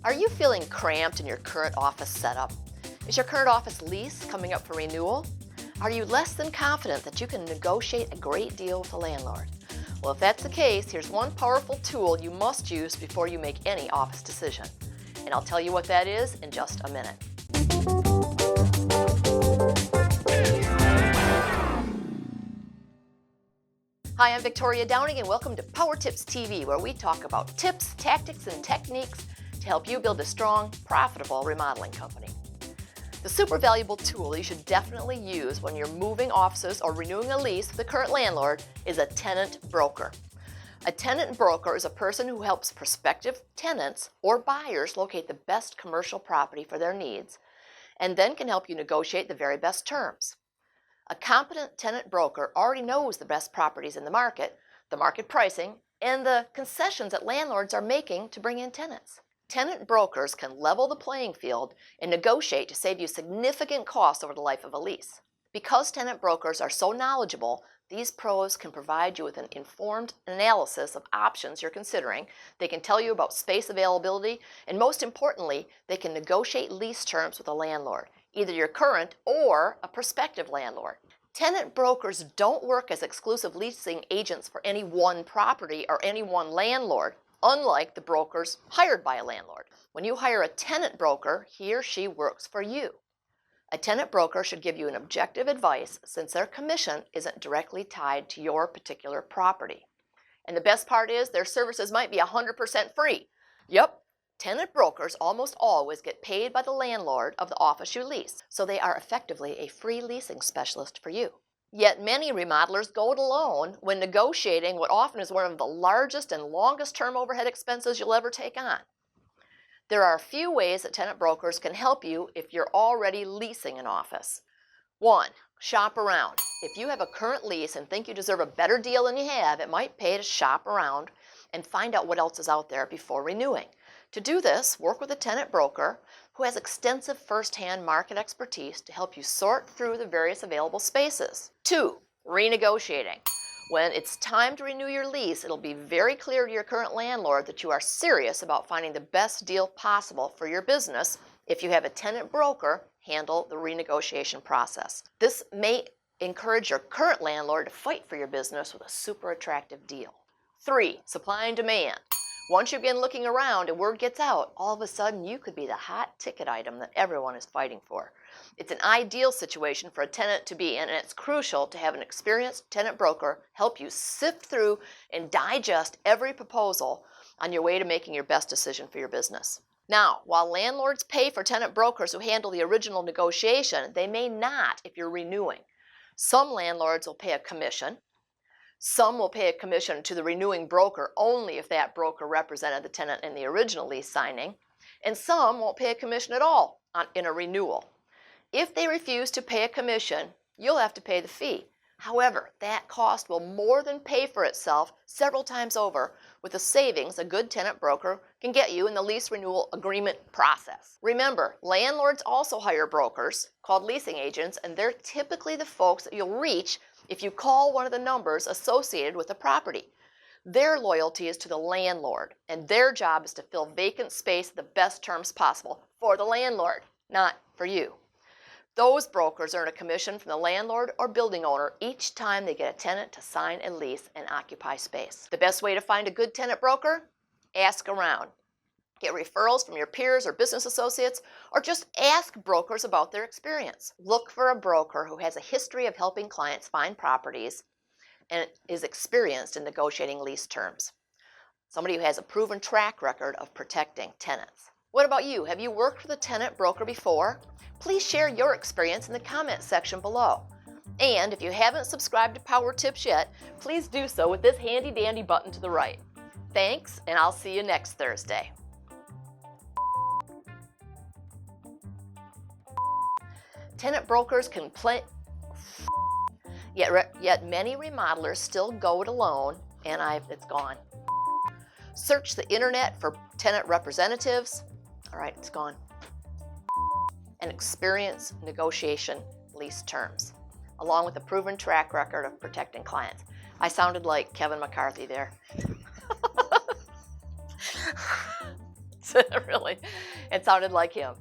Are you feeling cramped in your current office setup? Is your current office lease coming up for renewal? Are you less than confident that you can negotiate a great deal with the landlord? Well, if that's the case, here's one powerful tool you must use before you make any office decision. And I'll tell you what that is in just a minute. Hi, I'm Victoria Downing, and welcome to Power Tips TV, where we talk about tips, tactics, and techniques to help you build a strong, profitable remodeling company. The super valuable tool you should definitely use when you're moving offices or renewing a lease with the current landlord is a tenant broker. A tenant broker is a person who helps prospective tenants or buyers locate the best commercial property for their needs, and then can help you negotiate the very best terms. A competent tenant broker already knows the best properties in the market pricing, and the concessions that landlords are making to bring in tenants. Tenant brokers can level the playing field and negotiate to save you significant costs over the life of a lease. Because tenant brokers are so knowledgeable, these pros can provide you with an informed analysis of options you're considering. They can tell you about space availability, and most importantly, they can negotiate lease terms with a landlord, either your current or a prospective landlord. Tenant brokers don't work as exclusive leasing agents for any one property or any one landlord, unlike the brokers hired by a landlord. When you hire a tenant broker, he or she works for you. A tenant broker should give you an objective advice since their commission isn't directly tied to your particular property. And the best part is their services might be 100% free. Yep. Tenant brokers almost always get paid by the landlord of the office you lease, so they are effectively a free leasing specialist for you. Yet many remodelers go it alone when negotiating what often is one of the largest and longest term overhead expenses you'll ever take on. There are a few ways that tenant brokers can help you if you're already leasing an office. 1. Shop around. If you have a current lease and think you deserve a better deal than you have, it might pay to shop around and find out what else is out there before renewing. To do this, work with a tenant broker who has extensive first-hand market expertise to help you sort through the various available spaces. 2. Renegotiating. When it's time to renew your lease, it'll be very clear to your current landlord that you are serious about finding the best deal possible for your business if you have a tenant broker handle the renegotiation process. This may encourage your current landlord to fight for your business with a super attractive deal. 3. Supply and demand. Once you begin looking around and word gets out, all of a sudden you could be the hot ticket item that everyone is fighting for. It's an ideal situation for a tenant to be in, and it's crucial to have an experienced tenant broker help you sift through and digest every proposal on your way to making your best decision for your business. Now, while landlords pay for tenant brokers who handle the original negotiation, they may not if you're renewing. Some landlords will pay a commission. Some will pay a commission to the renewing broker only if that broker represented the tenant in the original lease signing, and some won't pay a commission at all in a renewal. If they refuse to pay a commission, you'll have to pay the fee. However, that cost will more than pay for itself several times over with the savings a good tenant broker can get you in the lease renewal agreement process. Remember, landlords also hire brokers called leasing agents, and they're typically the folks that you'll reach if you call one of the numbers associated with the property. Their loyalty is to the landlord, and their job is to fill vacant space at the best terms possible for the landlord, not for you. Those brokers earn a commission from the landlord or building owner each time they get a tenant to sign a lease and occupy space. The best way to find a good tenant broker? Ask around. Get referrals from your peers or business associates, or just ask brokers about their experience. Look for a broker who has a history of helping clients find properties and is experienced in negotiating lease terms. Somebody who has a proven track record of protecting tenants. What about you? Have you worked with a tenant broker before? Please share your experience in the comment section below. And if you haven't subscribed to Power Tips yet, please do so with this handy dandy button to the right. Thanks, and I'll see you next Thursday. Tenant brokers can yet many remodelers still go it alone, and it's gone. Search the internet for tenant representatives. All right, it's gone. And experience negotiation lease terms, along with a proven track record of protecting clients. I sounded like Kevin McCarthy there. really. It sounded like him.